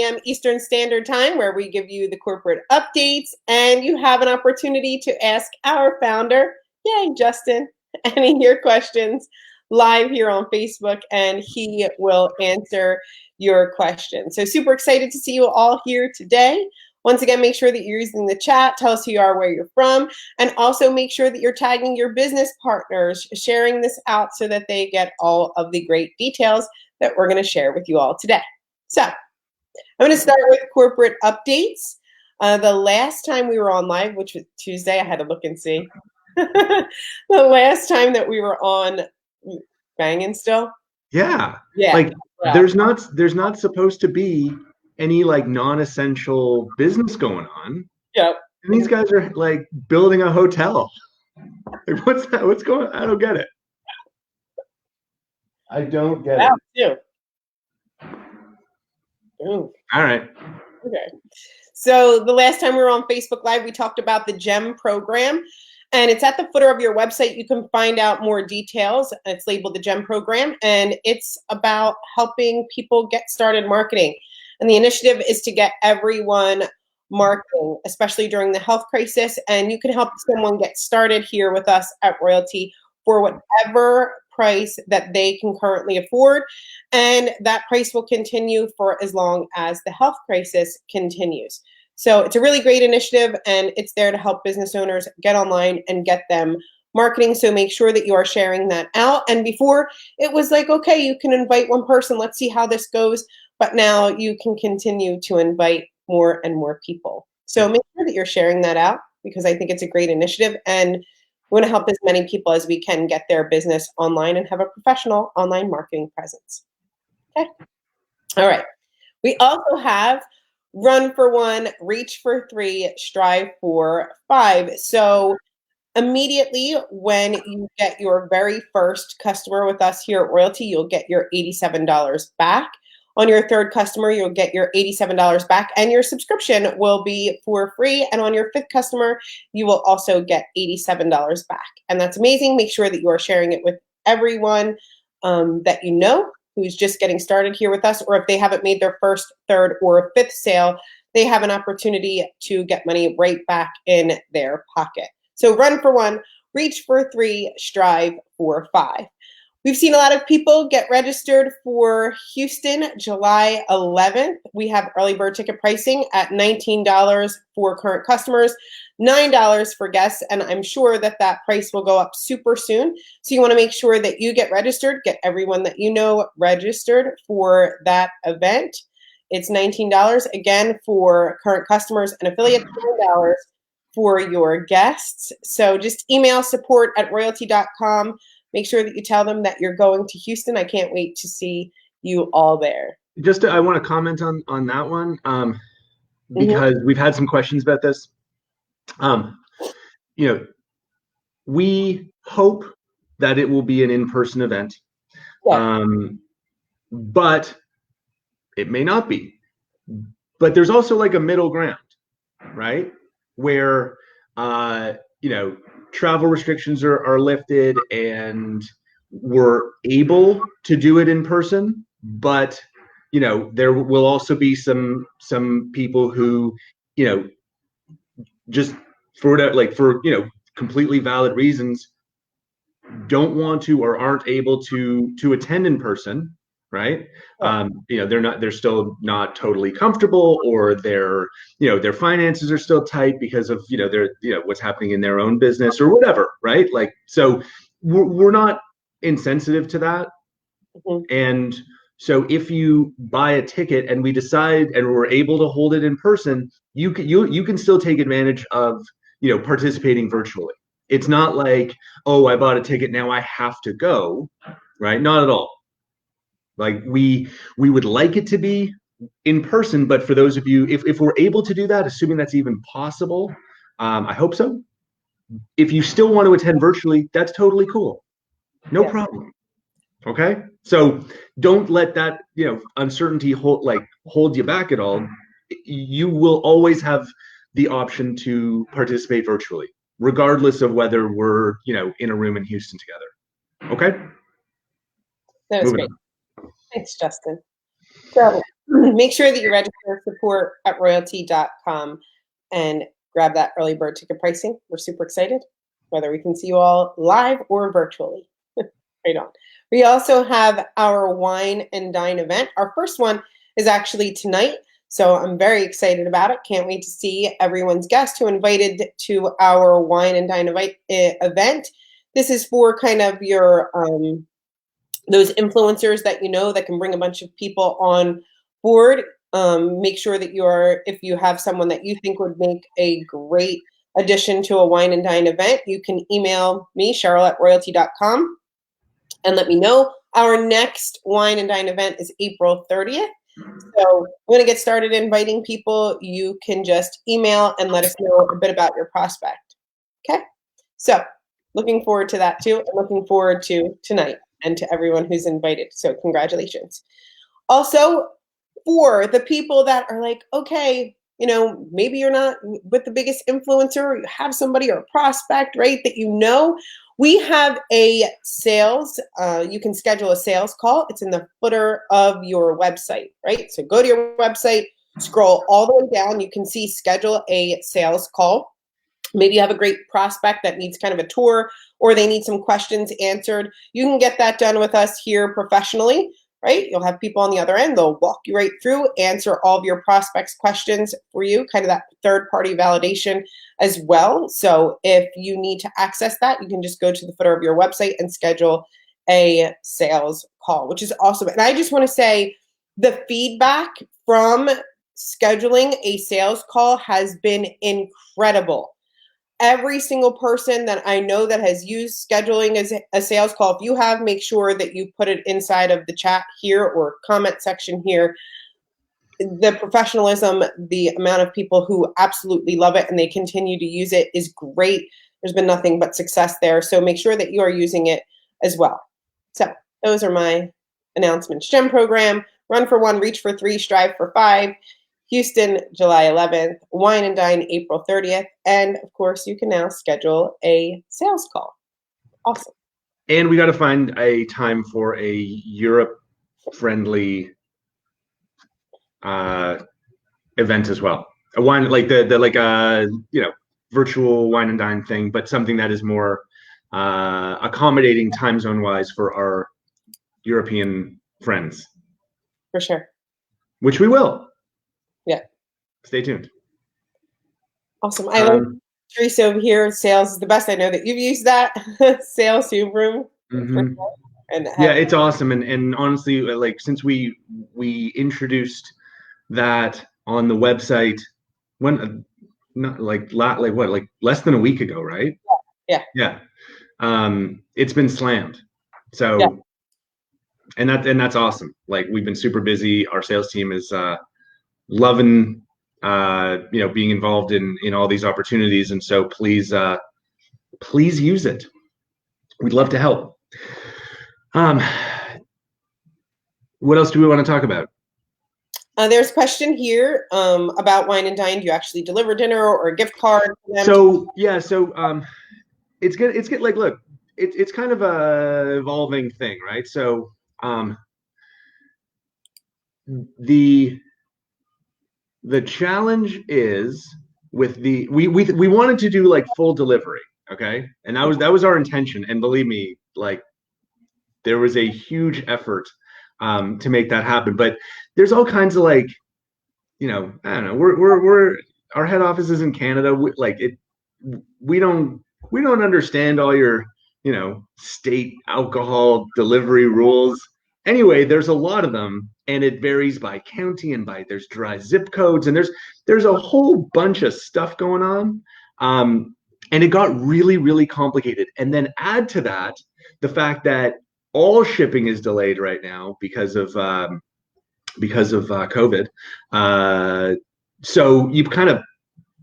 p.m. Eastern Standard Time, where we give you the corporate updates, and you have an opportunity to ask our founder, yay, Justin, any of your questions live here on Facebook, and he will answer your questions. So super excited to see you all here today. Once again, make sure that you're using the chat. Tell us who you are, where you're from, and also make sure that you're tagging your business partners, sharing this out so that they get all of the great details that we're going to share with you all today. So I'm going to start with corporate updates. The last time we were on live, which was Tuesday, I had to look and see. The last time that we were on, banging still? Yeah. Yeah. Like there's not supposed to be any like non-essential business going on. Yep. And these guys are like building a hotel. Like what's that? What's going on? I don't get it. I don't get it. Too. Ooh. All right. Okay. So the last time we were on Facebook Live, we talked about the GEM program, and it's at the footer of your website. You can find out more details. It's labeled the GEM program, and it's about helping people get started marketing. And the initiative is to get everyone marketing, especially during the health crisis. And you can help someone get started here with us at Royaltie for whatever price that they can currently afford. And that price will continue for as long as the health crisis continues. So it's a really great initiative, and it's there to help business owners get online and get them marketing. So make sure that you are sharing that out. And before, it was like, okay, you can invite one person. Let's see how this goes. But now you can continue to invite more and more people. So make sure that you're sharing that out, because I think it's a great initiative, and we want to help as many people as we can get their business online and have a professional online marketing presence. Okay. All right. We also have Run for 1, Reach for 3, Strive for 5. So immediately when you get your very first customer with us here at Royaltie, you'll get your $87 back. On your third customer, you'll get your $87 back, and your subscription will be for free. And on your fifth customer, you will also get $87 back. And that's amazing. Make sure that you are sharing it with everyone that you know who's just getting started here with us, or if they haven't made their first, third, or fifth sale, they have an opportunity to get money right back in their pocket. So Run for 1, Reach for 3, Strive for 5. We've seen a lot of people get registered for Houston, July 11th. We have early bird ticket pricing at $19 for current customers, $9 for guests, and I'm sure that that price will go up super soon. So you want to make sure that you get registered, get everyone that you know registered for that event. It's $19, again, for current customers, and affiliates, $9 for your guests. So just email support@royaltie.com. Make sure that you tell them that you're going to Houston. I can't wait to see you all there. I want to comment on that one because we've had some questions about this. We hope that it will be an in-person event, but it may not be. But there's also like a middle ground, right? Where travel restrictions are lifted and we're able to do it in person, but there will also be some people who just for completely valid reasons don't want to or aren't able to attend in person, right? They're still not totally comfortable, or their finances are still tight because of what's happening in their own business or whatever, right? Like, so we're not insensitive to that. And so if you buy a ticket and we decide and we're able to hold it in person, you can still take advantage of participating virtually. It's not like, oh, I bought a ticket, now I have to go, right? Not at all. Like we would like it to be in person, but for those of you, if we're able to do that, assuming that's even possible, I hope so. If you still want to attend virtually, that's totally cool. No problem. Okay? So don't let that, uncertainty hold you back at all. You will always have the option to participate virtually, regardless of whether we're, in a room in Houston together. Okay? That was great. Thanks, Justin. So make sure that you register support at royaltie.com and grab that early bird ticket pricing. We're super excited, whether we can see you all live or virtually. Right on. We also have our wine and dine event. Our first one is actually tonight, so I'm very excited about it. Can't wait to see everyone's guest who invited to our wine and dine event. This is for kind of your those influencers that you know that can bring a bunch of people on board. Make sure that if you have someone that you think would make a great addition to a wine and dine event, you can email me, Cheryl at royaltie.com, and let me know. Our next wine and dine event is April 30th. So we're going to get started inviting people. You can just email and let us know a bit about your prospect. Okay? So looking forward to that too. And looking forward to tonight and to everyone who's invited. So congratulations. Also, for the people that are like, okay, maybe you're not with the biggest influencer, or you have somebody or a prospect, right, that we have a sales, you can schedule a sales call. It's in the footer of your website, right? So go to your website, scroll all the way down. You can see schedule a sales call. Maybe you have a great prospect that needs kind of a tour, or they need some questions answered. You can get that done with us here professionally, right? You'll have people on the other end. They'll walk you right through, answer all of your prospects' questions for you, kind of that third-party validation as well. So if you need to access that, you can just go to the footer of your website and schedule a sales call, which is awesome. And I just want to say the feedback from scheduling a sales call has been incredible. Every single person that I know that has used scheduling as a sales call, if you have, make sure that you put it inside of the chat here or comment section here. The professionalism, the amount of people who absolutely love it and they continue to use it is great. There's been nothing but success there. So make sure that you are using it as well. So those are my announcements. GEM program, run for 1, reach for 3, strive for 5. Houston, July 11th, wine and dine, April 30th. And of course, you can now schedule a sales call. Awesome. And we got to find a time for a Europe-friendly event as well. A wine, like the virtual wine and dine thing, but something that is more accommodating time zone wise for our European friends. For sure. Which we will. Yeah. Stay tuned. Awesome. I like Teresa over here. Sales is the best. I know that you've used that sales room. Mm-hmm. And yeah, it's awesome. And honestly, like since we introduced that on the website when not like less than a week ago, right? Yeah. It's been slammed. So yeah. and that's awesome. Like we've been super busy. Our sales team is loving being involved in all these opportunities, and so please use it. We'd love to help. What else do we want to talk about? There's a question here about wine and dine. Do you actually deliver dinner or a gift card for them? So it's good. It's good. Like, look, it's kind of a evolving thing, right? So the challenge is with we wanted to do like full delivery, okay, and that was our intention. And believe me, like there was a huge effort to make that happen. But there's all kinds of like, I don't know. We're our head office is in Canada. We don't understand all your state alcohol delivery rules. Anyway, there's a lot of them, and it varies by county and there's dry zip codes, and there's a whole bunch of stuff going on. And it got really, really complicated. And then add to that the fact that all shipping is delayed right now because of COVID. So you've kind of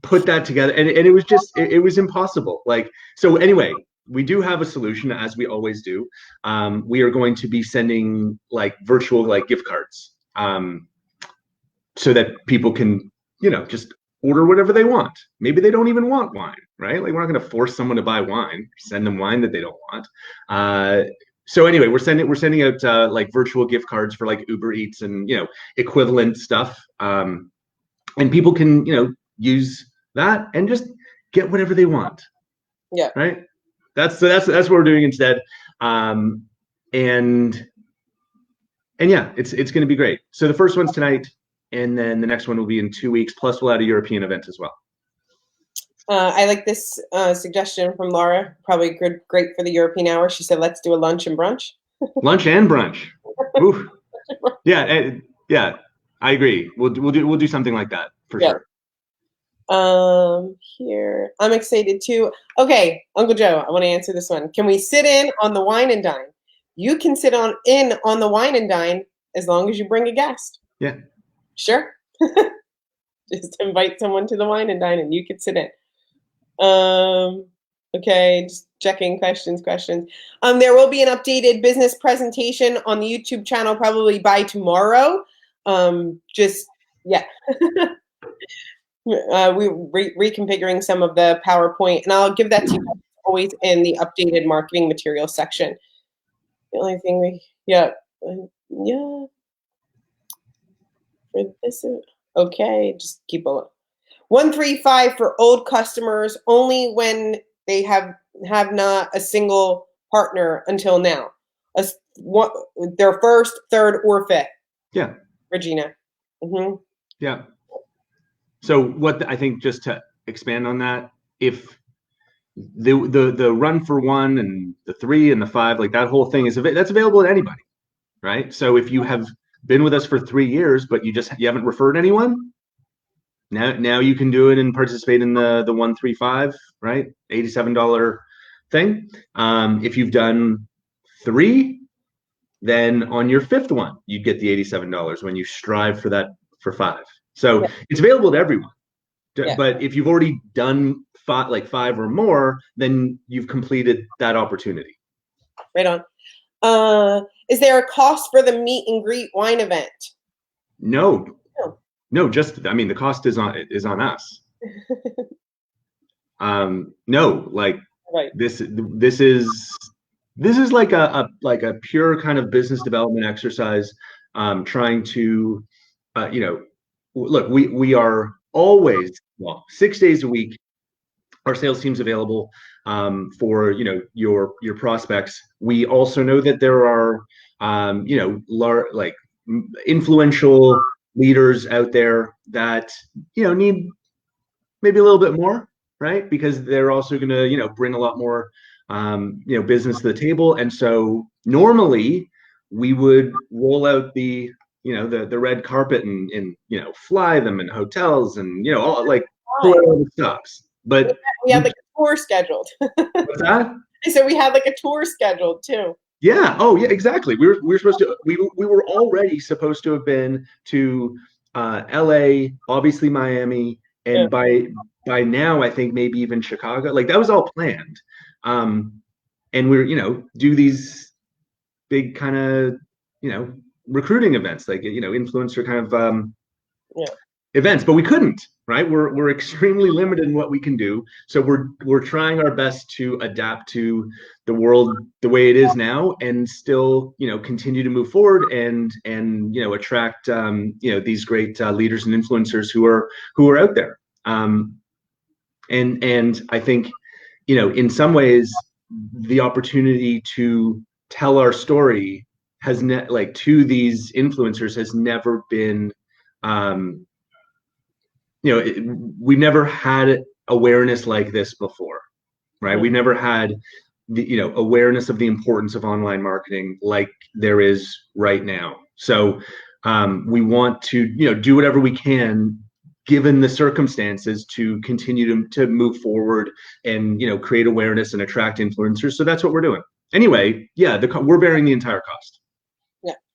put that together, and it was just it was impossible. Like, so anyway, we do have a solution, as we always do. We are going to be sending like virtual like gift cards, so that people can just order whatever they want. Maybe they don't even want wine, right? Like we're not going to force someone to buy wine, send them wine that they don't want. So anyway, we're sending out like virtual gift cards for like Uber Eats and equivalent stuff, and people can use that and just get whatever they want. Yeah. Right. That's what we're doing instead, and yeah, it's going to be great. So the first one's tonight, and then the next one will be in 2 weeks. Plus, we'll add a European event as well. I like this suggestion from Laura. Probably great for the European hour. She said, "Let's do a lunch and brunch." Lunch and brunch. Ooh. Yeah, yeah. I agree. We'll do something like that for sure. Here, I'm excited too. Okay, Uncle Joe, I want to answer this one. Can we sit in on the wine and dine? You can sit in on the wine and dine as long as you bring a guest. Yeah. Sure. Just invite someone to the wine and dine, and you can sit in. Okay, just checking questions. There will be an updated business presentation on the YouTube channel probably by tomorrow. Yeah. We're reconfiguring some of the PowerPoint, and I'll give that to you always in the updated marketing materials section. The only thing yeah. For this, okay, just keep a look. 135 for old customers only when they have not a single partner until now. Their first, third, or fifth. Yeah. Regina. Mm-hmm. Yeah. So what I think, just to expand on that, if the run for one and the 3 and the 5, like that whole thing that's available to anybody, right? So if you have been with us for 3 years, but you haven't referred anyone, now you can do it and participate in the 135, right? $87 thing. If you've done 3, then on your 5th one, you get the $87 when you strive for that for 5. So it's available to everyone. Yeah. But if you've already done 5 or more, then you've completed that opportunity. Right on. Is there a cost for the meet and greet wine event? No. Just, I mean, the cost is on us. No, like right. This is like a pure kind of business development exercise, trying to, look, we are always, 6 days a week, our sales team's available for your prospects. We also know that there are like influential leaders out there that need maybe a little bit more, right? Because they're also going to bring a lot more business to the table. And so normally we would roll out the red carpet and fly them in hotels and all like the stops. But we had like a tour scheduled. What's that? I said we had like a tour scheduled too. Yeah. Oh, yeah. Exactly. We were supposed to. We were already supposed to have been to L.A., obviously Miami, and by now I think maybe even Chicago. Like that was all planned. And we're do these big kind of recruiting events, like influencer kind of events, but we couldn't. Right, we're extremely limited in what we can do. So we're trying our best to adapt to the world the way it is now, and still continue to move forward and attract these great leaders and influencers who are out there. And I think in some ways the opportunity to tell our story to these influencers has never been. We've never had awareness like this before, right? We've never had the awareness of the importance of online marketing like there is right now. So we want to do whatever we can, given the circumstances, to continue to move forward and create awareness and attract influencers. So that's what we're doing. Anyway, yeah, we're bearing the entire cost.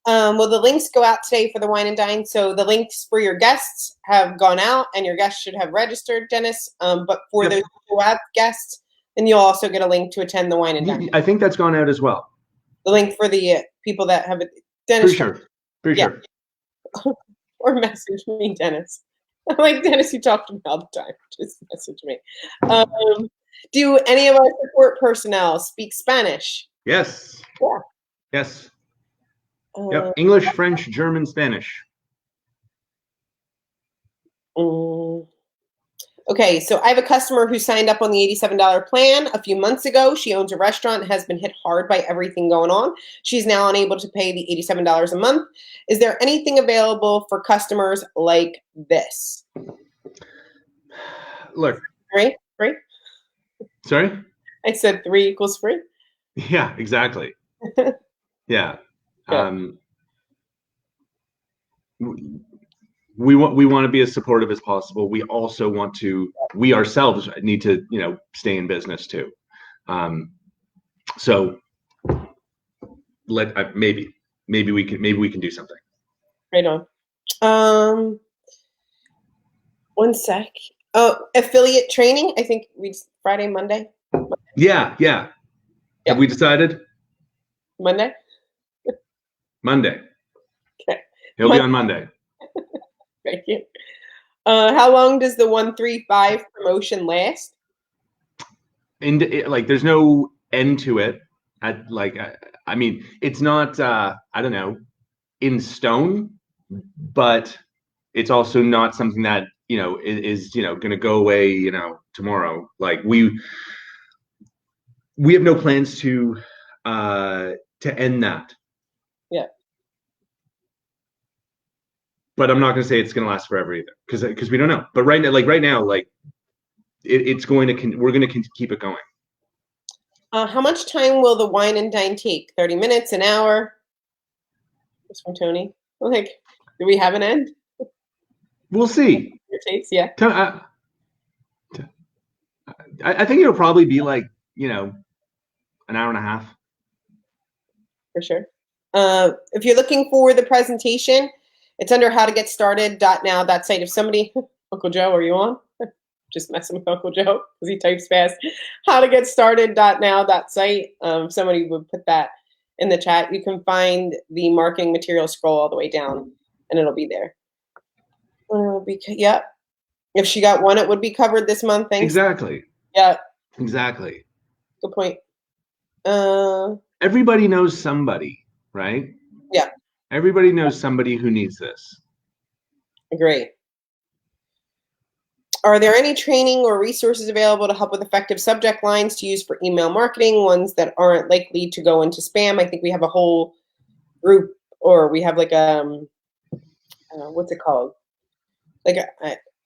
Well, the links go out today for the wine and dine. So the links for your guests have gone out, and your guests should have registered, Dennis. But for those who have guests, then you'll also get a link to attend the wine and dine. I think that's gone out as well. The link for the people that have it. Dennis. Pretty sure. Or message me, Dennis. I'm like, Dennis, you talk to me all the time. Just message me. Do any of our support personnel speak Spanish? Yes. Yeah. Yes. Uh, Yep. English, French, German, Spanish. mm, Okay, so I have a customer who signed up on the $87 plan a few months ago. She owns a restaurant and has been hit hard by everything going on. She's now unable to pay the $87 a month. Is there anything available for customers like this? Look, Three? Three? sorry? I said 3 equals free. Yeah, exactly. Yeah. Yeah. Um, we want to be as supportive as possible. We also want to, we ourselves need to, stay in business too. So maybe we can do something. Right on. One sec. Oh, affiliate training. I think we Friday, Monday. Yeah. Have Yeah. we decided? Monday. Monday. Okay. He'll be on Monday. Thank you. How long does the 135 promotion last? And there's no end to it. I mean, it's not. I don't know, in stone, but it's also not something that is going to go away tomorrow. Like we have no plans to end that. Yeah. But I'm not going to say it's going to last forever either, because we don't know. But right now, it's going to we're going to keep it going. How much time will the wine and dine take? 30 minutes, an hour? This from Tony. Like, do we have an end? We'll see. It takes, yeah. I think it'll probably be like an hour and a half. For sure. If you're looking for the presentation, it's under how to get started .now, that site. If somebody, Uncle Joe, are you on? Just messing with Uncle Joe because he types fast. How to get started .now, that site. Somebody would put that in the chat. You can find the marketing material, scroll all the way down, and it'll be there. Yep. If she got one, it would be covered this month. Thanks. Exactly. Yeah. Exactly. Good point. Everybody knows somebody, right? Yeah. Everybody knows somebody who needs this. Agree. Are there any training or resources available to help with effective subject lines to use for email marketing, ones that aren't likely to go into spam? I think we have a whole group, or we have like what's it called? Like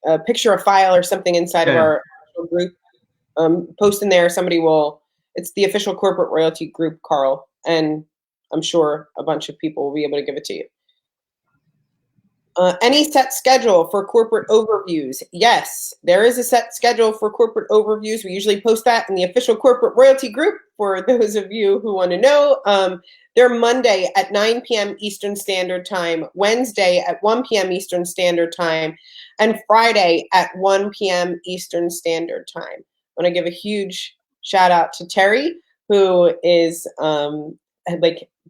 a picture, a file, or something inside of our group. Post in there. Somebody will. It's the official corporate royalty group, Carl, and I'm sure a bunch of people will be able to give it to you. Any set schedule for corporate overviews? Yes, there is a set schedule for corporate overviews. We usually post that in the official corporate royalty group for those of you who want to know. They're Monday at 9 p.m. Eastern Standard Time, Wednesday at 1 p.m. Eastern Standard Time, and Friday at 1 p.m. Eastern Standard Time. I want to give a huge shout out to Terry, who is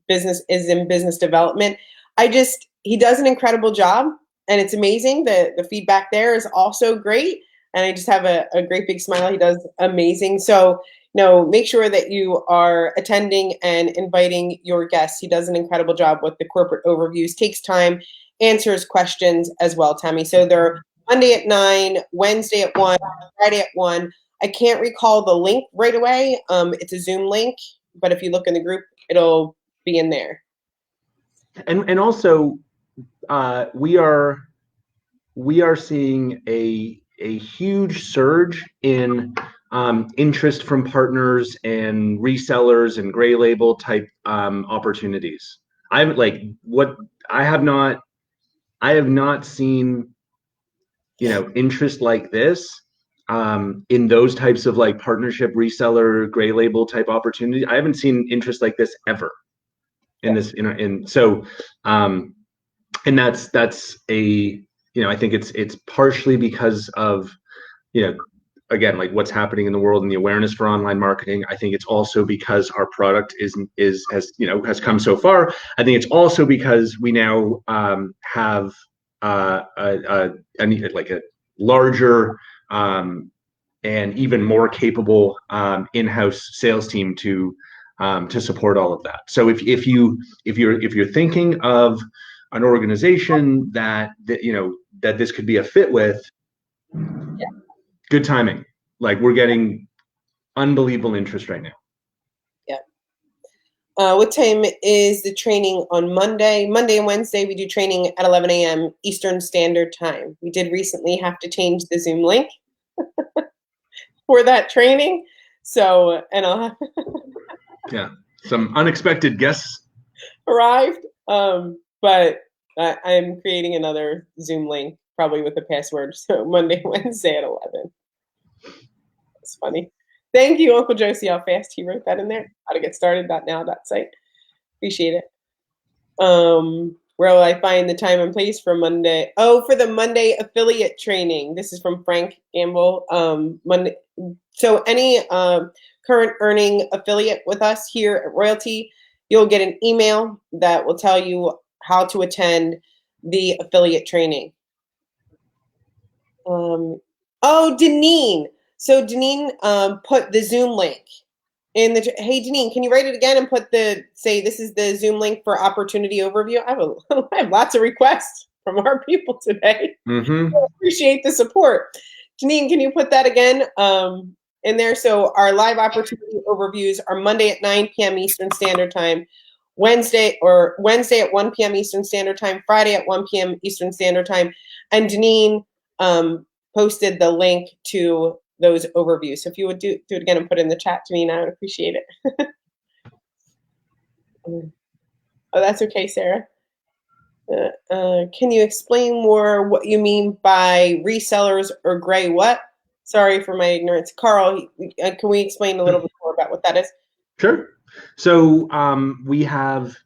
is in business development. He does an incredible job, and it's amazing. The feedback there is also great, and I just have a great big smile. He does amazing. So, make sure that you are attending and inviting your guests. He does an incredible job with the corporate overviews, takes time, answers questions as well, Tammy. So they're Monday at 9, Wednesday at 1, Friday at 1. I can't recall the link right away. It's a Zoom link, but if you look in the group, it'll be in there. And also, we are seeing a huge surge in interest from partners and resellers and gray label type opportunities. I have not seen interest like this in those types of like partnership reseller gray label type opportunities. I haven't seen interest like this ever in this so and that's a I think it's partially because of again, like what's happening in the world and the awareness for online marketing. I think it's also because our product has come so far. I think it's also because we now have a larger and even more capable in-house sales team to to support all of that. So if you're thinking of an organization that this could be a fit with, good timing. Like, we're getting unbelievable interest right now. Yeah. What time is the training on Monday? Monday and Wednesday, we do training at 11 a.m. Eastern Standard Time. We did recently have to change the Zoom link for that training. So, and I'll yeah, some unexpected guests arrived. But I'm creating another Zoom link, probably with a password. So Monday, Wednesday at 11. It's funny. Thank you, Uncle Joe. See how fast he wrote that in there? How to get started .now.site. Appreciate it. Where will I find the time and place for Monday? Oh, for the Monday affiliate training. This is from Frank Gamble. Monday. So any current earning affiliate with us here at Royaltie, you'll get an email that will tell you how to attend the affiliate training. Oh, Deneen. So Deneen put the Zoom link in the. Hey, Deneen, can you write it again and say this is the Zoom link for opportunity overview? I have lots of requests from our people today. Mm-hmm. I appreciate the support. Deneen, can you put that again in there? So our live opportunity overviews are Monday at 9 p.m. Eastern Standard Time, Wednesday at 1 p.m. Eastern Standard Time, Friday at 1 p.m. Eastern Standard Time, and Deneen posted the link to those overviews. So if you would do it again and put it in the chat to me, and I would appreciate it. Oh, that's okay, Sarah. Can you explain more what you mean by resellers or gray what? Sorry for my ignorance. Carl, can we explain a little bit more about what that is? Sure. So we have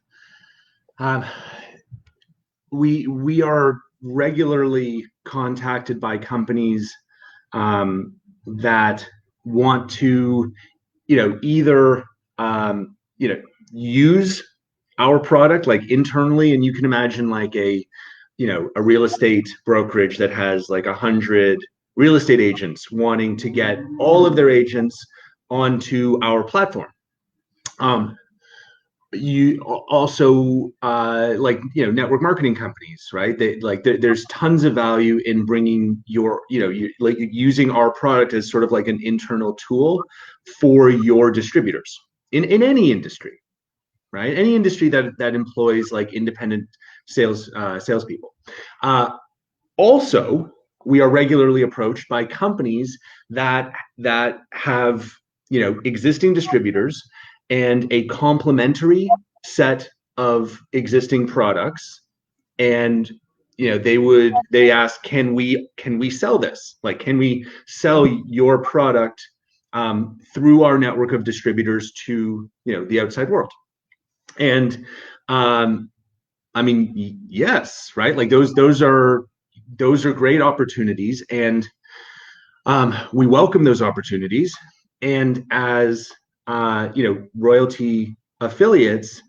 we are regularly contacted by companies that want to either use our product like internally, and you can imagine like a real estate brokerage that has like 100 real estate agents wanting to get all of their agents onto our platform. You also network marketing companies, right? There's tons of value in bringing using our product as sort of like an internal tool for your distributors in any industry, right? Any industry that employs like independent salespeople. Also, we are regularly approached by companies that have existing distributors and a complementary set of existing products, and they ask, can we sell this? Like, can we sell your product through our network of distributors to the outside world? And I mean, yes, right? Like those are great opportunities, and we welcome those opportunities. And as Royaltie affiliates,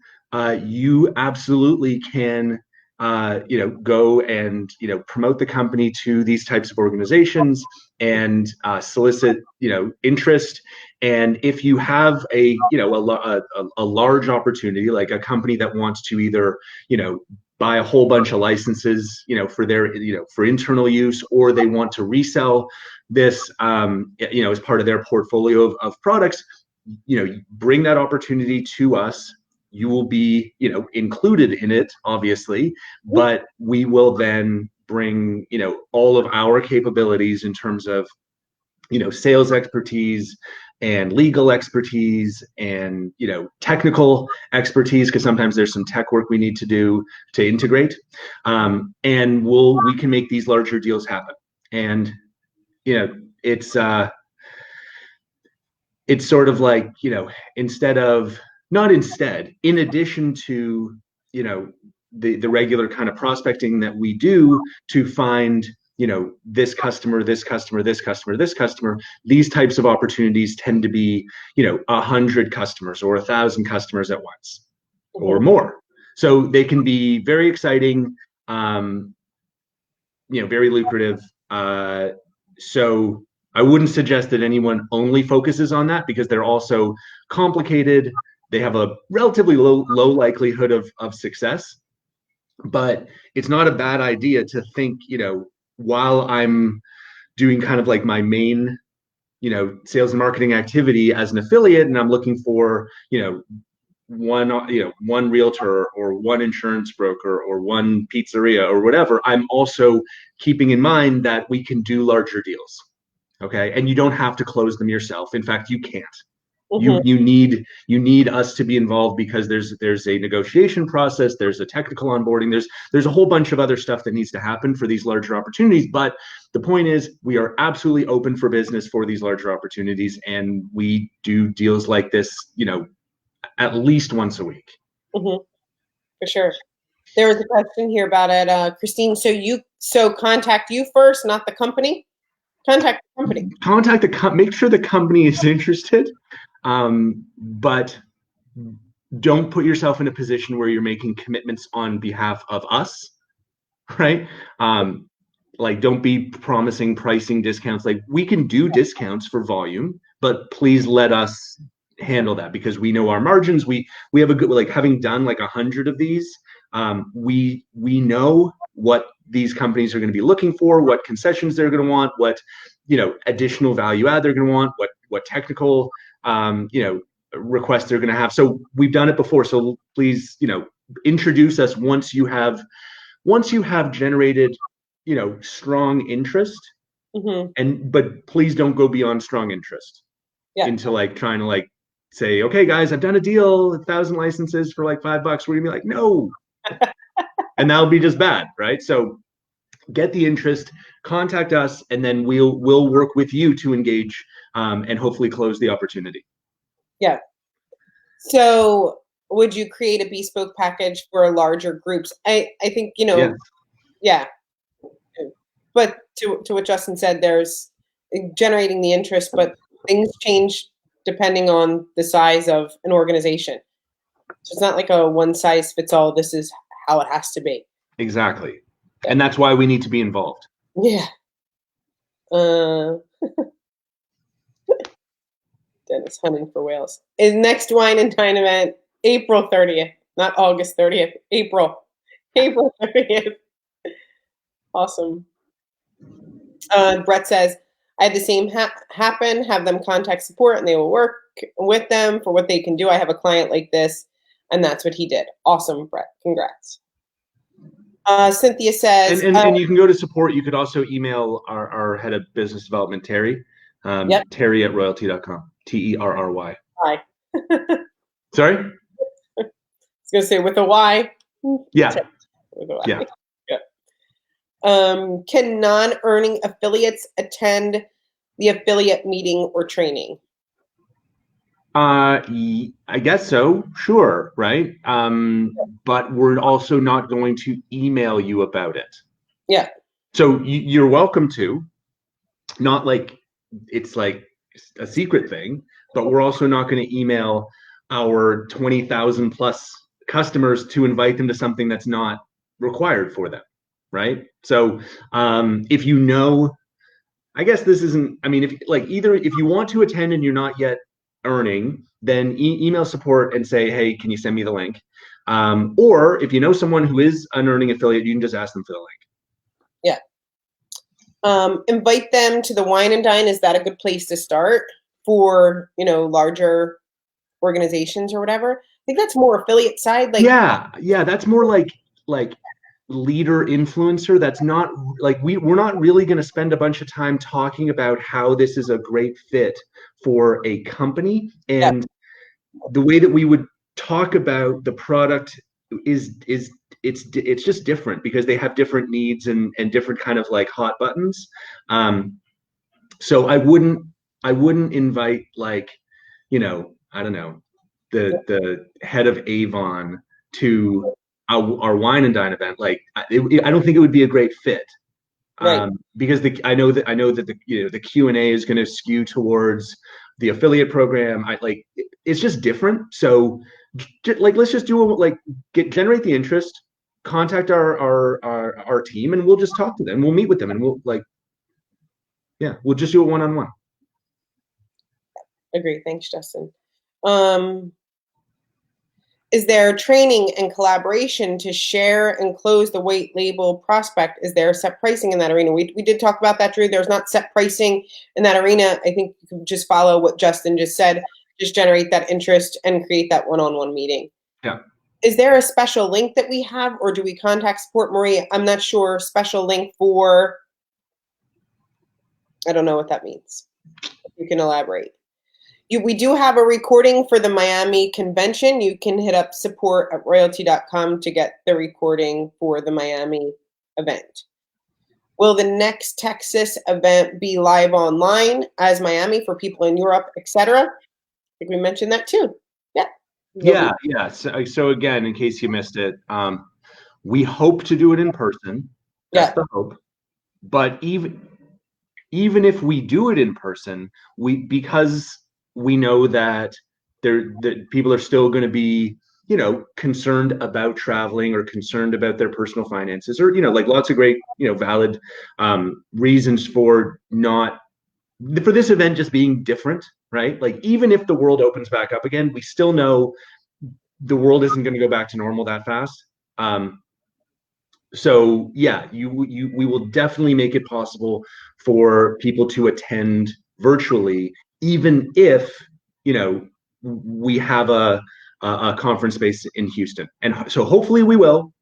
you absolutely can go and promote the company to these types of organizations and solicit interest. And if you have a large opportunity, like a company that wants to either buy a whole bunch of licenses for their for internal use, or they want to resell this as part of their portfolio of products, bring that opportunity to us. You will be included in it, obviously, but we will then bring all of our capabilities in terms of sales expertise and legal expertise and technical expertise, because sometimes there's some tech work we need to do to integrate, and we can make these larger deals happen. And it's sort of like in addition to the regular kind of prospecting that we do to find this customer, this customer, this customer, this customer, these types of opportunities tend to be 100 customers or 1,000 customers at once or more. So they can be very exciting, very lucrative. So I wouldn't suggest that anyone only focuses on that, because they're also complicated, they have a relatively low likelihood of success. But it's not a bad idea to think, while I'm doing kind of like my main, sales and marketing activity as an affiliate, and I'm looking for, one realtor or one insurance broker or one pizzeria or whatever, I'm also keeping in mind that we can do larger deals. Okay. And you don't have to close them yourself. In fact, you can't. Mm-hmm. You need us to be involved because there's a negotiation process, there's a technical onboarding, there's a whole bunch of other stuff that needs to happen for these larger opportunities. But the point is, we are absolutely open for business for these larger opportunities, and we do deals like this, at least once a week. Mm-hmm. For sure. There was a question here about it, Christine. So contact you first, not the company. Contact the company. Make sure the company is interested, but don't put yourself in a position where you're making commitments on behalf of us, right? Like, don't be promising pricing discounts. Like, we can do discounts for volume, but please let us handle that, because we know our margins. We have a good, like, having done like 100 of these, we know what these companies are going to be looking for, what concessions they're going to want, what additional value add they're going to want, what technical requests they're going to have. So we've done it before. So please, introduce us once you have generated strong interest. Mm-hmm. But please don't go beyond strong interest into like trying to like say, okay guys, I've done a deal, 1,000 licenses for like $5. We're gonna be like, no. And that'll be just bad, right? So get the interest, contact us, and then we'll work with you to engage, and hopefully close the opportunity. Yeah. So would you create a bespoke package for larger groups? I think, yeah. But to what Justin said, there's generating the interest, but things change depending on the size of an organization. So it's not like a one size fits all. This is how it has to be. Exactly. And that's why we need to be involved. Yeah. Dennis hunting for whales. Is next wine and dine event April 30th, not August 30th. April 30th. Awesome. Brett says, I had the same happen, have them contact support and they will work with them for what they can do. I have a client like this, and that's what he did. Awesome, Brett. Congrats. Cynthia says, and you can go to support. You could also email our head of business development, Terry. Terry at royaltie.com. TERRY. Hi. Sorry? I was going to say with a Y. Yeah. With a Y. Yeah. Can non-earning affiliates attend the affiliate meeting or training? I guess so. Sure. Right. But we're also not going to email you about it. Yeah. So you're welcome to. Not like it's like a secret thing, but we're also not going to email our 20,000 plus customers to invite them to something that's not required for them. Right. So if I guess this isn't, I mean, if you want to attend and you're not yet earning, then email support and say, hey, can you send me the link? Or if you know someone who is an earning affiliate, you can just ask them for the link. Yeah. Invite them to the wine and dine. Is that a good place to start for, larger organizations or whatever? I think that's more affiliate side. Yeah. That's more like leader influencer. That's not like we're not really going to spend a bunch of time talking about how this is a great fit for a company. And the way that we would talk about the product is it's just different because they have different needs and different kind of like hot buttons. So I wouldn't invite like, I don't know, the head of Avon to our wine and dine event. Like I don't think it would be a great fit. Right. Because I know that the Q&A is going to skew towards the affiliate program. It's just different. So let's just generate the interest, contact our team, and we'll just talk to them. We'll meet with them, and we'll just do it one-on-one. Agree. Thanks, Justin. Is there training and collaboration to share and close the white label prospect? Is there set pricing in that arena? We did talk about that, Drew. There's not set pricing in that arena. I think you can just follow what Justin just said, just generate that interest and create that one-on-one meeting. Yeah. Is there a special link that we have, or do we contact support, Marie? I'm not sure. Special link for, I don't know what that means. You can elaborate. We do have a recording for the Miami convention. You can hit up support@royaltie.com to get the recording for the Miami event. Will the next Texas event be live online as Miami for people in Europe, etc.? I think we mentioned that too. Yeah. Yeah. So again, in case you missed it, we hope to do it in person. That's the hope. But even if we do it in person, because we know that people are still going to be, concerned about traveling or concerned about their personal finances, or, like lots of great, valid reasons for this event just being different, right? Like even if the world opens back up again, we still know the world isn't going to go back to normal that fast. So yeah, we will definitely make it possible for people to attend virtually, even if we have a conference space in Houston, and so hopefully we will,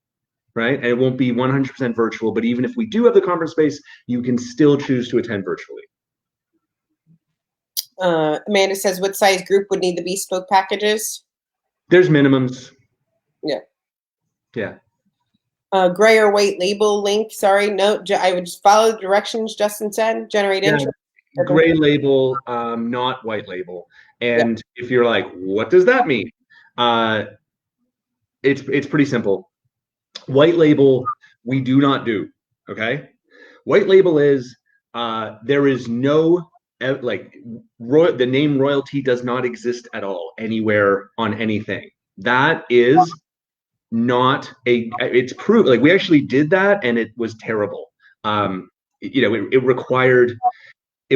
right? And it won't be 100% virtual, but even if we do have the conference space, you can still choose to attend virtually. Amanda says, what size group would need the bespoke packages? There's minimums. Yeah. Gray or white label link. Sorry, no. I would just follow the directions Justin said. Generate interest. Gray label, not white label. And if you're like, what does that mean? It's pretty simple. White label, we do not do. Okay. White label is there is no the name royalty does not exist at all anywhere on anything. That is not it's proof. Like we actually did that and it was terrible. It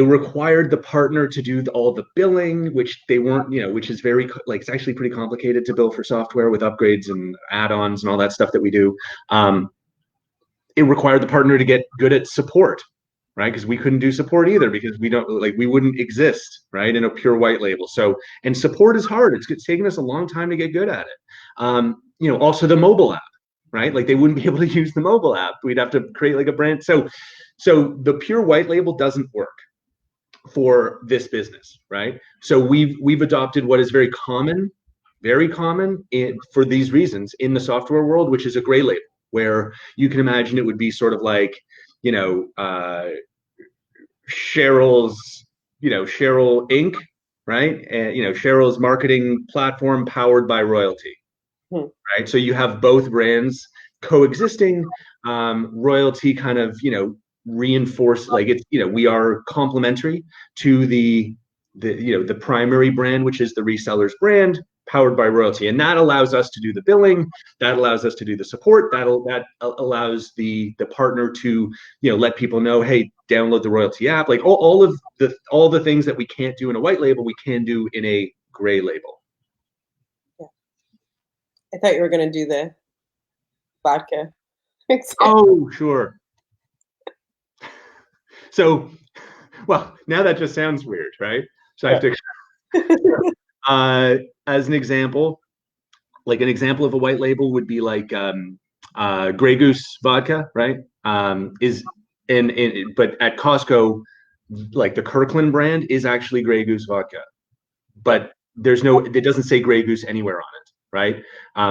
required the partner to do all the billing, which they weren't, which is very, like, it's actually pretty complicated to bill for software with upgrades and add-ons and all that stuff that we do. It required the partner to get good at support, right? Because we couldn't do support either, because we wouldn't exist, right, in a pure white label. So, and support is hard. It's taken us a long time to get good at it. Also the mobile app, right? Like they wouldn't be able to use the mobile app. We'd have to create like a brand. So the pure white label doesn't work for this business, right? So we've adopted what is very common for these reasons in the software world, which is a gray label, where you can imagine it would be sort of like, Cheryl Inc., right? And Cheryl's marketing platform powered by Royaltie, right? So you have both brands coexisting. Royaltie kind of reinforce, like, it's we are complementary to the primary brand, which is the reseller's brand powered by Royaltie, and that allows us to do the billing, that allows us to do the support, that allows the partner to let people know, hey, download the Royaltie app, like all the things that we can't do in a white label, we can do in a gray label. I thought you were going to do the vodka. Oh, sure. So, well, now that just sounds weird, right? So I have to, as an example, like an example of a white label would be like Grey Goose vodka, right? But at Costco, like the Kirkland brand is actually Grey Goose vodka, but it doesn't say Grey Goose anywhere on it, right?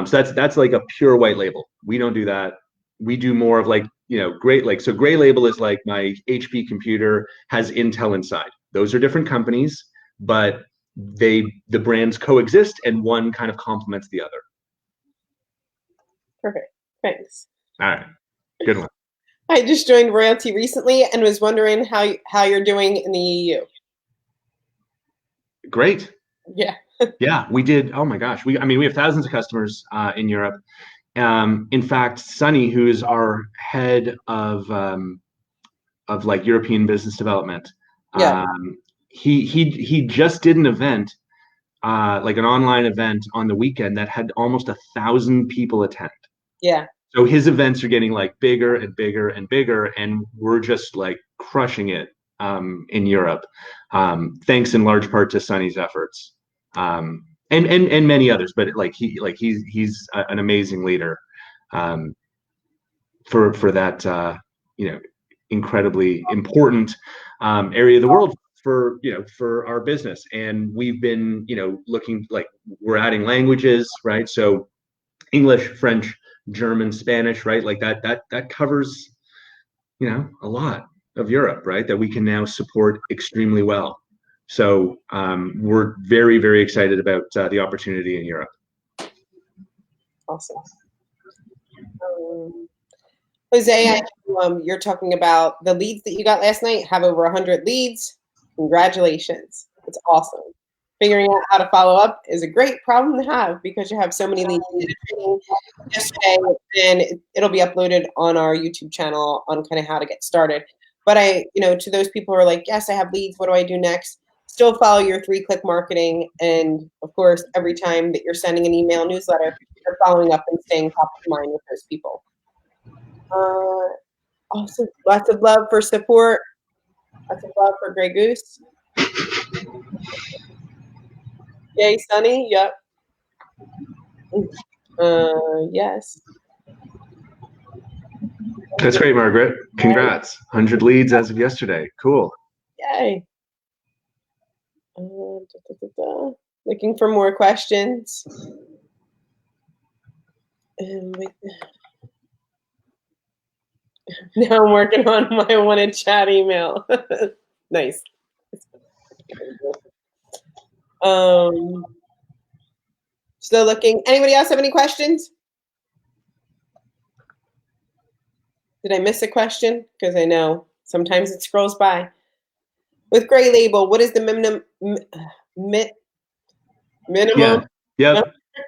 So that's like a pure white label. We don't do that. We do more of like, so gray label is like my HP computer has Intel inside. Those are different companies, but the brands coexist and one kind of complements the other. Perfect. Thanks. All right. Good one. I just joined Royaltie recently and was wondering how you're doing in the EU. Great. Yeah. Yeah, we did. Oh my gosh. We have thousands of customers in Europe. In fact, Sunny, who is our head of like European business development, he just did an event like an online event on the weekend that had almost 1,000 people attend. Yeah. So his events are getting like bigger and bigger and bigger, and we're just like crushing it in Europe, thanks in large part to Sonny's efforts, and many others. But he's an amazing leader for that incredibly important area of the world for our business. And we've been looking, like, we're adding languages, right? So English, French, German, Spanish, right? Like that covers, a lot of Europe, right? That we can now support extremely well. So we're very, very excited about the opportunity in Europe. Awesome. Jose, you're talking about the leads that you got last night. Have over 100 leads. Congratulations. It's awesome. Figuring out how to follow up is a great problem to have because you have so many leads. Yesterday, and it'll be uploaded on our YouTube channel on kind of how to get started. But to those people who are like, yes, I have leads. What do I do next? Still follow your 3-click marketing. And of course, every time that you're sending an email newsletter, you're following up and staying top of mind with those people. Also, lots of love for support. Lots of love for Grey Goose. Yay, Sunny. Yep. Yes. That's great, Margaret. Congrats. 100 leads as of yesterday. Cool. Yay. Looking for more questions. Now I'm working on my wanted chat email. Nice. Still looking. Anybody else have any questions? Did I miss a question? Because I know sometimes it scrolls by. With Gray Label, what is the minimum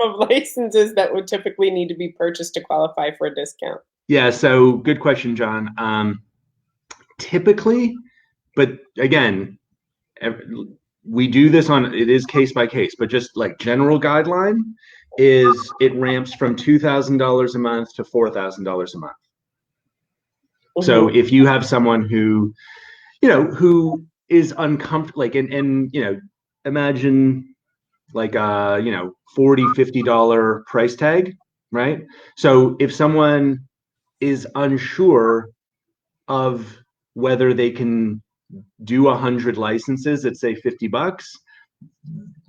of licenses that would typically need to be purchased to qualify for a discount? Yeah, so good question, John. Typically, but again, we do this it is case by case, but just like general guideline is it ramps from $2,000 a month to $4,000 a month. Mm-hmm. So if you have someone who is uncomfortable, like, and imagine like a $40, $50 price tag, right? So if someone is unsure of whether they can do 100 licenses at say $50,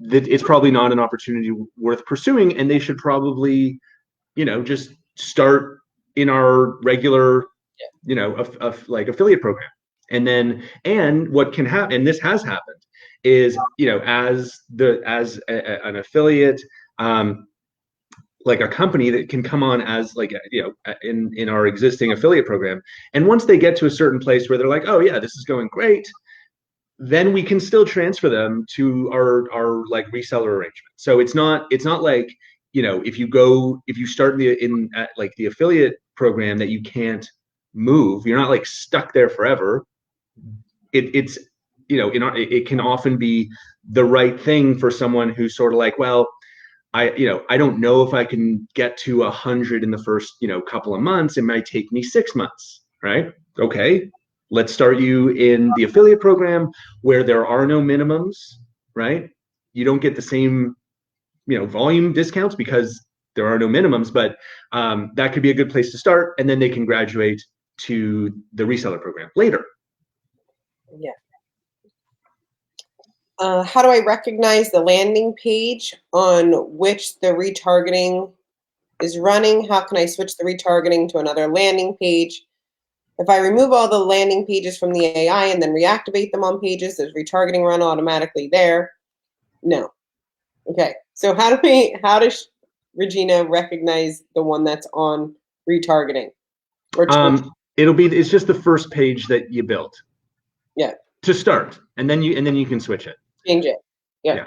that it's probably not an opportunity worth pursuing, and they should probably just start in our regular like affiliate program. And what can happen, and this has happened, is as an affiliate, like a company that can come on as like in our existing affiliate program, and once they get to a certain place where they're like, oh yeah, this is going great, then we can still transfer them to our like reseller arrangement. So it's not like if you start in like the affiliate program that you can't move, you're not like stuck there forever. It's it can often be the right thing for someone who's sort of like, well, I don't know if I can get to 100 in the first couple of months. It might take me 6 months, right? Okay, let's start you in the affiliate program where there are no minimums, right? You don't get the same volume discounts because there are no minimums, but that could be a good place to start, and then they can graduate to the reseller program later. Yeah. How do I recognize the landing page on which the retargeting is running? How can I switch the retargeting to another landing page? If I remove all the landing pages from the AI and then reactivate them on pages, does retargeting run automatically there? No. Okay. So how does Regina recognize the one that's on retargeting? It's just the first page that you built. Yeah. To start, and then you can switch it. Change it. Yeah.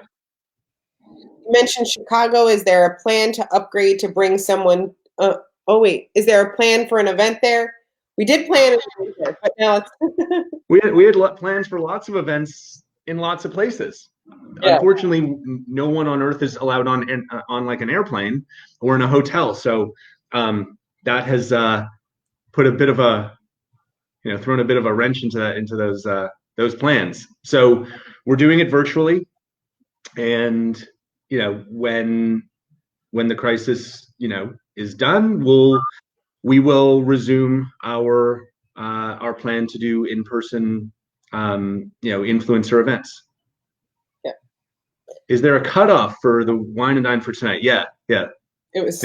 You mentioned Chicago. Is there a plan to upgrade to bring someone? Is there a plan for an event there? We did plan an event there, but now it's we had plans for lots of events in lots of places. unfortunately, no one on Earth is allowed on like an airplane or in a hotel. So that has put a bit of a, thrown a bit of a wrench into those plans. So we're doing it virtually, and when the crisis is done, we will resume our plan to do in-person influencer events. Yeah. Is there a cutoff for the wine and dine for tonight? Yeah. It's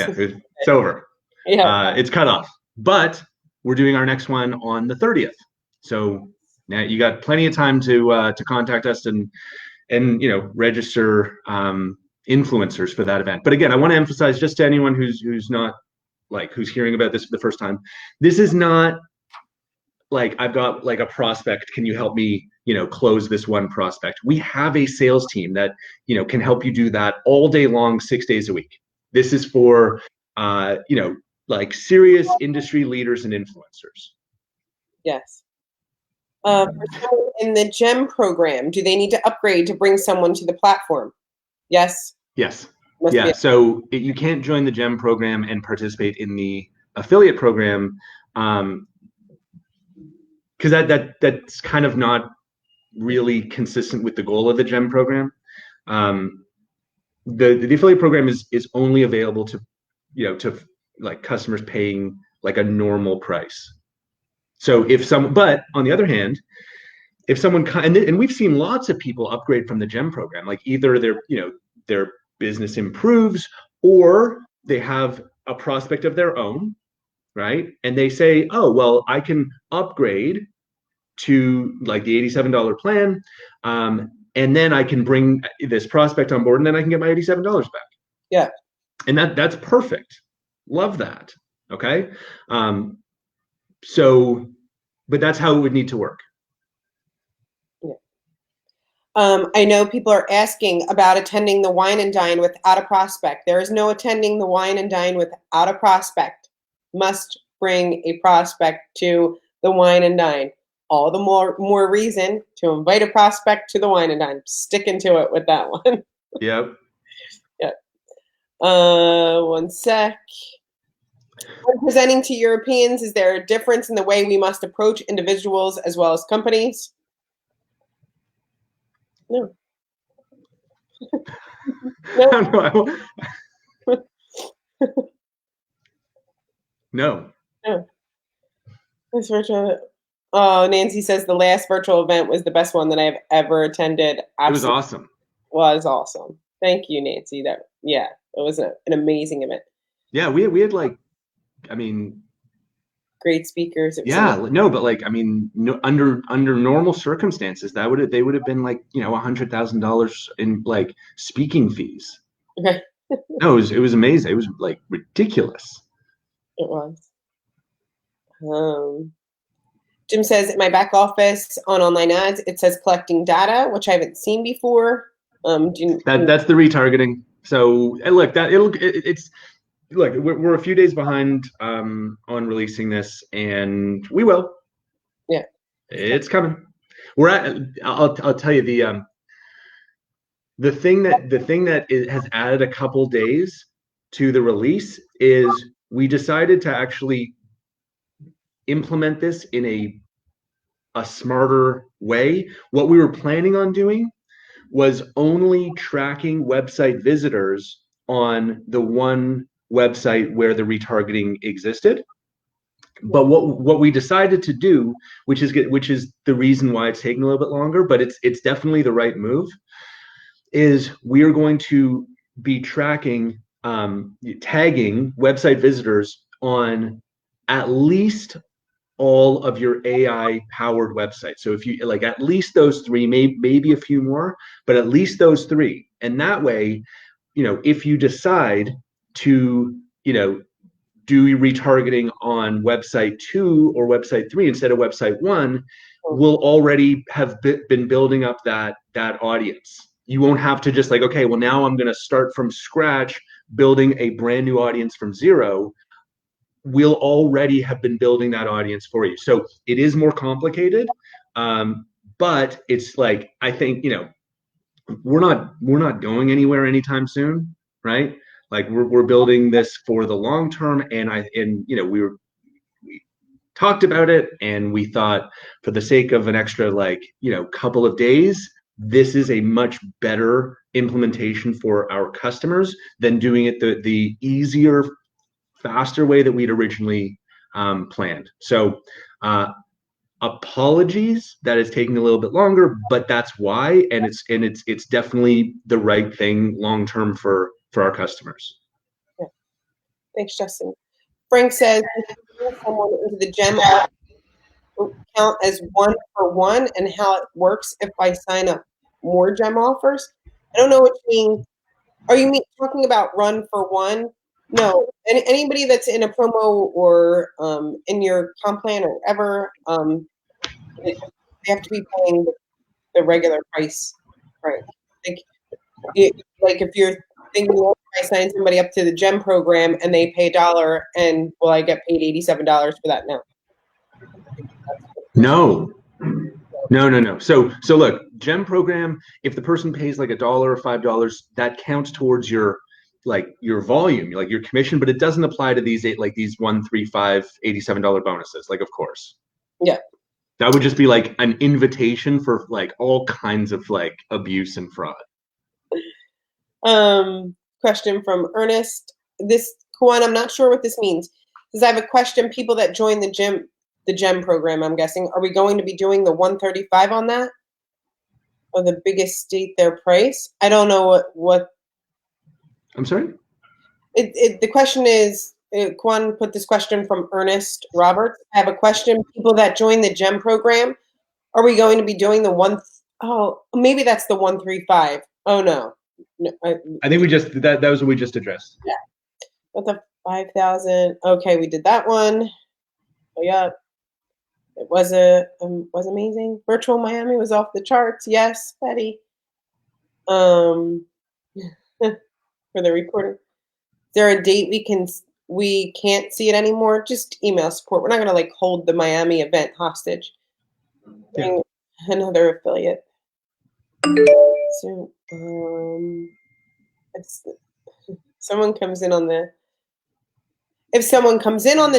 over. Yeah. It's cut off, but we're doing our next one on the 30th. So now you got plenty of time to contact us and register influencers for that event. But again, I want to emphasize, just to anyone who's not who's hearing about this for the first time, this is not like I've got like a prospect, can you help me close this one prospect? We have a sales team that can help you do that all day long, 6 days a week. This is for like serious industry leaders and influencers. Yes. For someone in the GEM program, do they need to upgrade to bring someone to the platform? Yes. Yeah. So you can't join the GEM program and participate in the affiliate program, because that's kind of not really consistent with the goal of the GEM program. The affiliate program is only available to like customers paying like a normal price. So but on the other hand, if someone and we've seen lots of people upgrade from the GEM program, like either their business improves or they have a prospect of their own, right? And they say, oh, well, I can upgrade to like the $87 plan, and then I can bring this prospect on board, and then I can get my $87 back. Yeah. And that's perfect. Love that. Okay. So, but that's how it would need to work. I know people are asking about attending the wine and dine without a prospect. There is no attending the wine and dine without a prospect. Must bring a prospect to the wine and dine. All the more reason to invite a prospect to the wine and dine. Sticking to it with that one. Yep. Yep. One sec. When presenting to Europeans, is there a difference in the way we must approach individuals as well as companies? No. No. This virtual. Oh, Nancy says the last virtual event was the best one that I've ever attended. Absolutely. It was awesome. Was awesome. Thank you, Nancy. It was an amazing event. Yeah, we had great speakers. But like, under normal circumstances, they would have been like, $100,000 in like speaking fees. Okay. No, it was amazing. It was like ridiculous. It was. Jim says in my back office on online ads, it says collecting data, which I haven't seen before. That's the retargeting. So look, we're a few days behind on releasing this, and we will. Yeah, it's coming. I'll tell you the thing that has added a couple days to the release is we decided to actually implement this in a smarter way. What we were planning on doing was only tracking website visitors on the one website where the retargeting existed. But what we decided to do, which is the reason why it's taking a little bit longer, but it's definitely the right move, is we are going to be tracking, tagging website visitors on at least all of your AI powered websites. So if you like at least those three, maybe a few more, but at least those three. And that way, if you decide to, do retargeting on website 2 or website 3 instead of website 1, we'll already have been building up that audience. You won't have to just like, okay, well, now I'm going to start from scratch building a brand new audience from zero. We'll already have been building that audience for you. So it is more complicated, but it's like, I think, we're not going anywhere anytime soon, right? Like we're building this for the long term, and we talked about it, and we thought for the sake of an extra couple of days, this is a much better implementation for our customers than doing it the easier, faster way that we'd originally planned. So apologies that it's taking a little bit longer, but that's why, and it's definitely the right thing long term for our customers. Yeah. Thanks, Justin. Frank says, someone into the gem count as 1-for-1, and how it works if I sign up more gem offers. I don't know what you mean. Are you talking about run for one? No. Anybody that's in a promo or in your comp plan or whatever, they have to be paying the regular price, right? Like if you're thinking, well, I sign somebody up to the gem program and they pay $1, and will I get paid $87 for that? No. No. So look, gem program, if the person pays like $1 or $5, that counts towards your volume, like your commission, but it doesn't apply to these 1, 3, 5, $87 bonuses. Like, of course. Yeah. That would just be like an invitation for like all kinds of like abuse and fraud. Question from Ernest. This Kwan, I'm not sure what this means. Says, I have a question. People that join the gem program, I'm guessing, are we going to be doing the 135 on that? Or the biggest state their price? I don't know what I'm sorry? The question is, Kwan put this question from Ernest Roberts. I have a question. People that join the gem program, are we going to be doing the maybe that's the 135. Oh no. I think we just that was what we just addressed. Yeah. What the 5,000? Okay, we did that one. Oh yeah. It was amazing. Virtual Miami was off the charts. Yes, Betty. For the reporter. Is there a date we can't see it anymore? Just email support. We're not gonna hold the Miami event hostage. Yeah. Another affiliate. So if someone comes in on the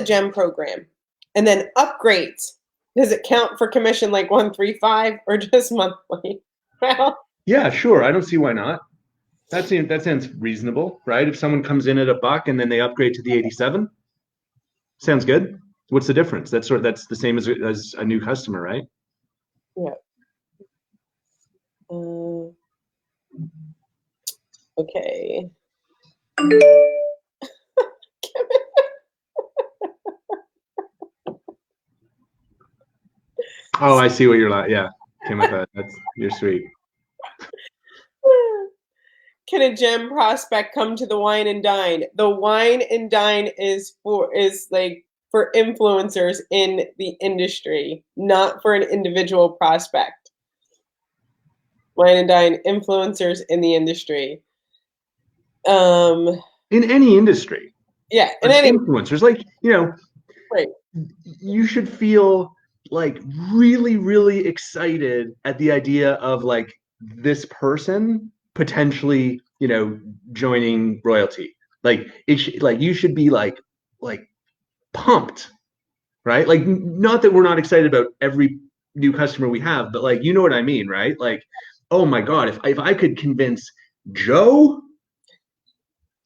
gem program and then upgrades, does it count for commission like 135 or just monthly? Well, yeah, sure. I don't see why not. That sounds reasonable, right? If someone comes in at $1 and then they upgrade to the 87, sounds good. What's the difference? That's the same as a new customer, right? Yeah. Okay. Oh, I see what you're like. Yeah, came with that. You're sweet. Can a gem prospect come to the Wine and Dine? The Wine and Dine is for influencers in the industry, not for an individual prospect. Wine and Dine, influencers in the industry. In any industry. Yeah, in any influencers, right. You should feel really, really excited at the idea of this person potentially, joining Royaltie. You should be pumped, right? Not that we're not excited about every new customer we have, but you know what I mean, right? Oh my God, if I could convince Joe,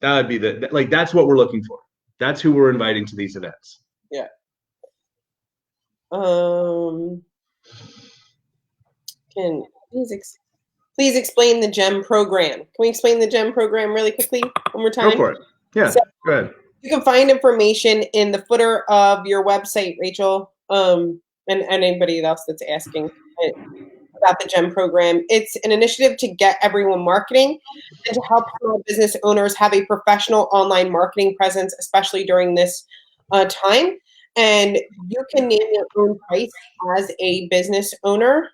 that would be that's what we're looking for. That's who we're inviting to these events. Yeah. Can please explain the GEM program? Can we explain the GEM program really quickly one more time? Go for it. Yeah, so, go ahead. You can find information in the footer of your website, Rachel, and anybody else that's asking about the GEM program. It's an initiative to get everyone marketing and to help small business owners have a professional online marketing presence, especially during this time. And you can name your own price as a business owner,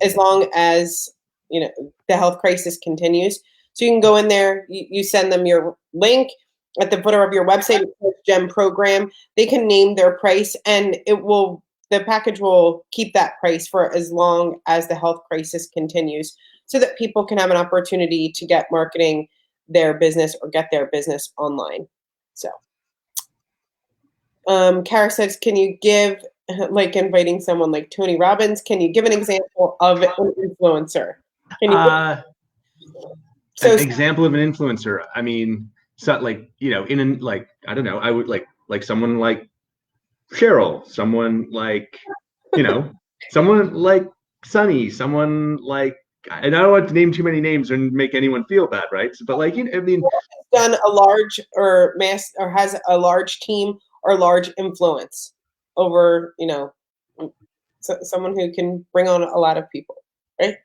as long as the health crisis continues. So you can go in there, you send them your link at the footer of your website, GEM program. They can name their price, and it will the package will keep that price for as long as the health crisis continues, so that people can have an opportunity to get marketing their business or get their business online. So, Kara says, can you give, like inviting someone like Tony Robbins, can you give an example of an influencer? Can you an example of an influencer? I mean, so like, I don't know, I would like someone like Cheryl, someone like, someone like Sunny, someone like, and I don't want to name too many names and make anyone feel bad, right? But like, I mean, done a large or mass or has a large team or large influence over, someone who can bring on a lot of people, right?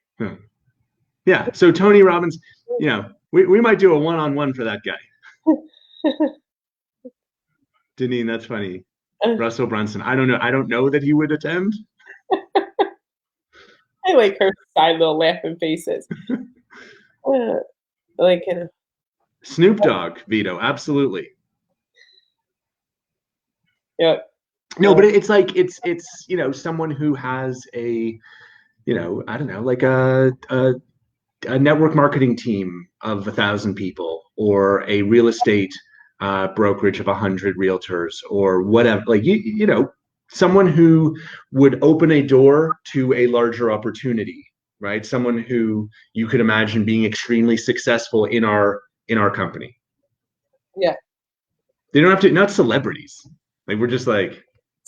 Yeah. So Tony Robbins, we might do a one-on-one for that guy. Deneen, that's funny. Russell Brunson. I don't know that he would attend. I like her side little laughing faces. Like Snoop Dogg, Vito, absolutely. Yeah. No, but it's like it's someone who has a I don't know, like a network marketing team of 1,000 people, or a real estate brokerage of 100 realtors, or whatever. Like someone who would open a door to a larger opportunity, right? Someone who you could imagine being extremely successful in our company. Yeah. They don't have to, not celebrities. Like we're just like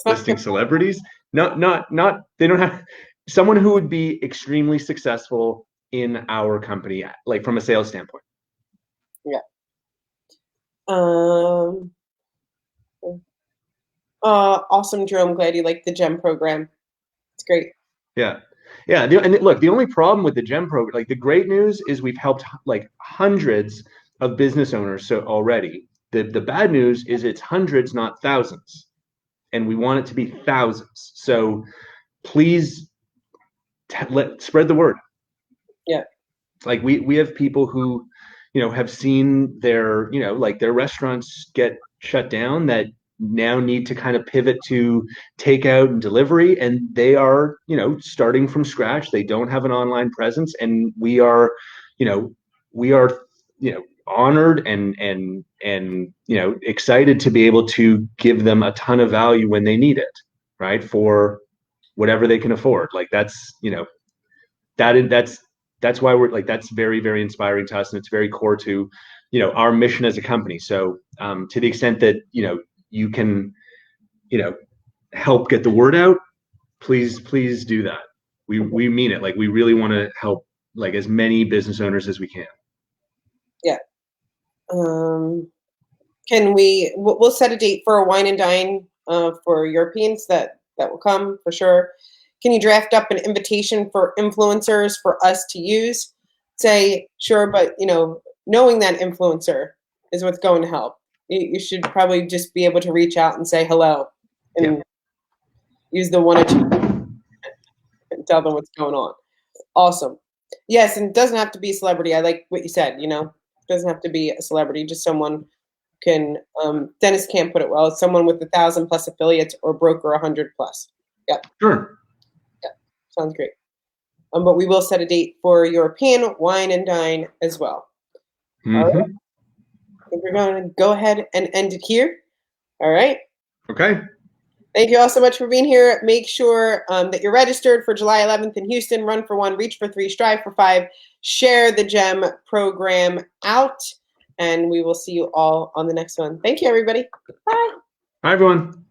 listing celebrities. Not they don't have someone who would be extremely successful in our company, like from a sales standpoint. Yeah. Awesome, Drew. I'm glad you like the GEM program. It's great. Yeah. Yeah. And look, the only problem with the GEM program, like the great news is we've helped like hundreds of business owners so already. The bad news is it's hundreds, not thousands. And we want it to be thousands. So please spread the word. Yeah. Like we have people who, have seen their, like their restaurants get shut down, that now need to kind of pivot to takeout and delivery, and they are, starting from scratch. They don't have an online presence, and we are, honored and excited to be able to give them a ton of value when they need it, right? For whatever they can afford. Like that's, that's why we're like, that's very, very inspiring to us, and it's very core to our mission as a company. So to the extent that you can help get the word out, please do that. We mean it. Like we really want to help like as many business owners as we can. Yeah. We'll set a date for a wine and dine for Europeans that will come for sure. Can you draft up an invitation for influencers for us to use? Say, sure, but knowing that influencer is what's going to help. You should probably just be able to reach out and say hello and use the one or two and tell them what's going on. Awesome. Yes, and it doesn't have to be a celebrity. I like what you said, it doesn't have to be a celebrity, just someone can, Dennis Camp put it well, it's someone with 1,000 plus affiliates or broker 100 plus. Yeah. Sure. Sounds great. But we will set a date for European wine and dine as well. Mm-hmm. All right. I think we're going to go ahead and end it here. All right. Okay. Thank you all so much for being here. Make sure that you're registered for July 11th in Houston. Run for 1, reach for 3, strive for 5. Share the GEM program out, and we will see you all on the next one. Thank you, everybody. Bye. Bye, everyone.